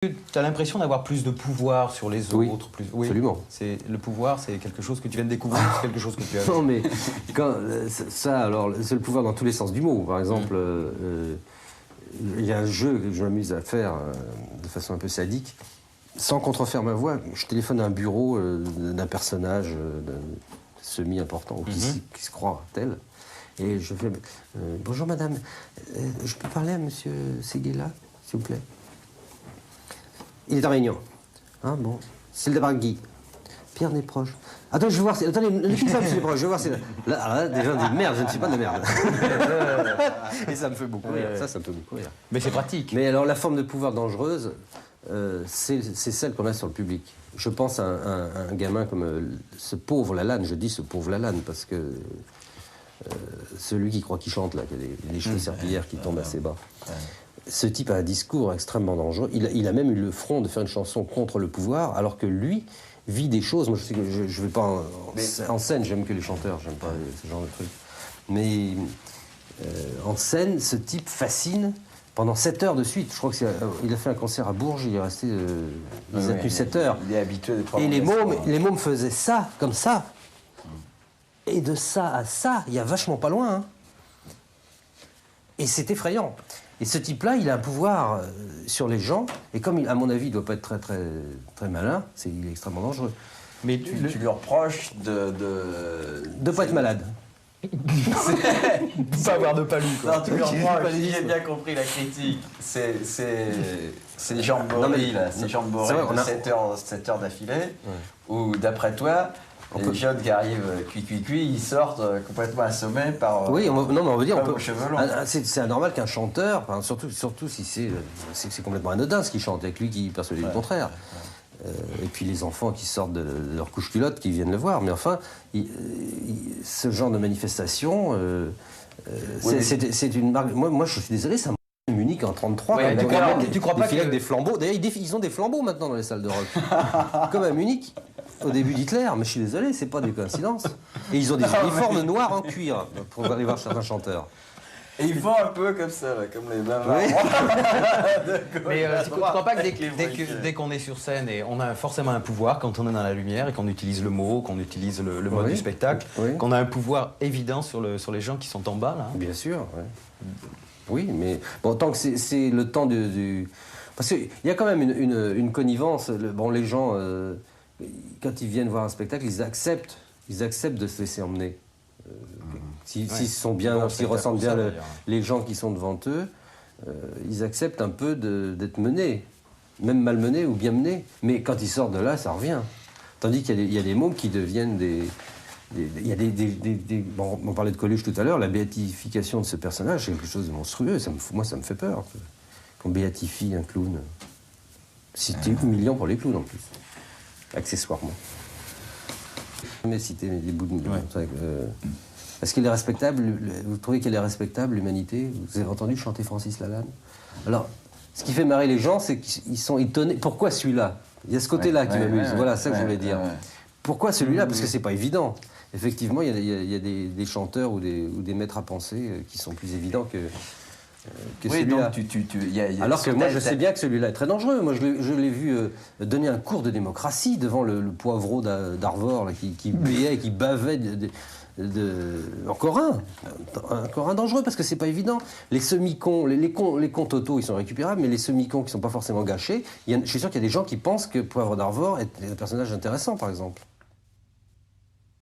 Tu as l'impression d'avoir plus de pouvoir sur les Oui, autres oui, absolument. Le pouvoir, c'est quelque chose que tu viens de découvrir, c'est quelque chose que tu as... Non, mais alors, c'est le pouvoir dans tous les sens du mot. Par exemple, il y a un jeu que je m'amuse à faire de façon un peu sadique. Sans contrefaire ma voix, je téléphone à un bureau d'un personnage semi-important, ou qui se croit tel. Et je fais bonjour madame, je peux parler à monsieur Séguéla, s'il vous plaît? Il est en réunion. Hein, bon. C'est le Dabargui. Pierre n'est proche. Attends, je vais voir. Attendez, ne quittez pas, monsieur proche. Je vais voir. Là, des gens disent merde, je ne suis pas de la merde. Et ça me fait beaucoup rire. Ça me fait beaucoup rire. Mais c'est pratique. Mais alors, la forme de pouvoir dangereuse, c'est celle qu'on a sur le public. Je pense à un gamin comme ce pauvre Lalanne. Je dis ce pauvre Lalanne parce que celui qui croit qu'il chante, là, qui a des cheveux serpillères qui tombent assez bas. Ce type a un discours extrêmement dangereux. Il a même eu le front de faire une chanson contre le pouvoir, alors que lui vit des choses. Moi, je sais que je ne vais pas en scène, j'aime que les chanteurs, j'aime pas ce genre de trucs. Mais en scène, ce type fascine pendant 7 heures de suite. Je crois qu'il a fait un concert à Bourges, il est resté. Il a tenu 7 heures. Il est habitué de Et les mômes faisaient ça, comme ça. Et de ça à ça, il y a vachement pas loin. Hein. Et c'est effrayant. Et ce type-là, il a un pouvoir sur les gens, et comme, à mon avis, il ne doit pas être très, très, très malin, il est extrêmement dangereux. Mais tu lui reproches de ne pas être malade. De pas avoir de palu, quoi. Non, tu lui reproches, si j'ai bien compris la critique, c'est Jean Bory, là, c'est Jean Bory de 7 heures d'affilée, où, d'après toi, les jeunes qui arrivent cuit, ils sortent complètement assommés par. Oui, non, mais on veut dire, cheveux longs. C'est anormal qu'un chanteur, enfin, surtout si c'est complètement anodin ce qu'il chante, avec lui qui persuade le contraire. Et puis les enfants qui sortent de leur couche culotte, qui viennent le voir. Mais enfin, ce genre de manifestation, c'est une marque. Moi, je suis désolé, ça me Munich en 1933. Ouais, tu crois pas que des flambeaux. D'ailleurs, ils ont des flambeaux maintenant dans les salles de rock, comme à Munich. Au début d'Hitler, mais je suis désolé, c'est pas des coïncidences. Et ils ont des uniformes noirs en cuir pour aller voir certains chanteurs. Et ils font un peu comme ça, là, comme les Bavarois. Oui. Mais tu ne crois pas que dès qu'on est sur scène, et on a forcément un pouvoir quand on est dans la lumière et qu'on utilise le mot, qu'on utilise le mode du spectacle, qu'on a un pouvoir évident sur les gens qui sont en bas, là. Bien sûr, oui, mais bon, tant que c'est le temps du... Parce qu'il y a quand même une connivence. Les gens... quand ils viennent voir un spectacle, ils acceptent de se laisser emmener. S'ils ressentent bien les gens qui sont devant eux, ils acceptent un peu d'être menés, même mal menés ou bien menés. Mais quand ils sortent de là, ça revient. Tandis qu'il y a des mômes qui deviennent on parlait de Coluche tout à l'heure, la béatification de ce personnage, c'est quelque chose de monstrueux. Moi, ça me fait peur. Qu'on béatifie un clown. C'était humiliant pour les clowns, en plus. Accessoirement. Je vais citer des bouts de millions. Est-ce qu'elle est respectable? Vous trouvez qu'elle est respectable, l'humanité? Vous avez entendu chanter Francis Lalanne? Alors, ce qui fait marrer les gens, c'est qu'ils sont étonnés. Pourquoi celui-là? Il y a ce côté-là qui m'amuse. Voilà, ça que je voulais dire. Pourquoi celui-là? Parce que c'est pas évident. Effectivement, il y a des chanteurs ou des maîtres à penser qui sont plus évidents que celui-là. Alors que moi, je sais bien que celui-là est très dangereux. Moi, je l'ai vu donner un cours de démocratie devant le poivreau d'Arvor qui béait, qui bavait encore un dangereux, parce que c'est pas évident. Les semi-cons, les cons totaux, ils sont récupérables, mais les semi-cons qui sont pas forcément gâchés, je suis sûr qu'il y a des gens qui pensent que Poivre d'Arvor est un personnage intéressant, par exemple.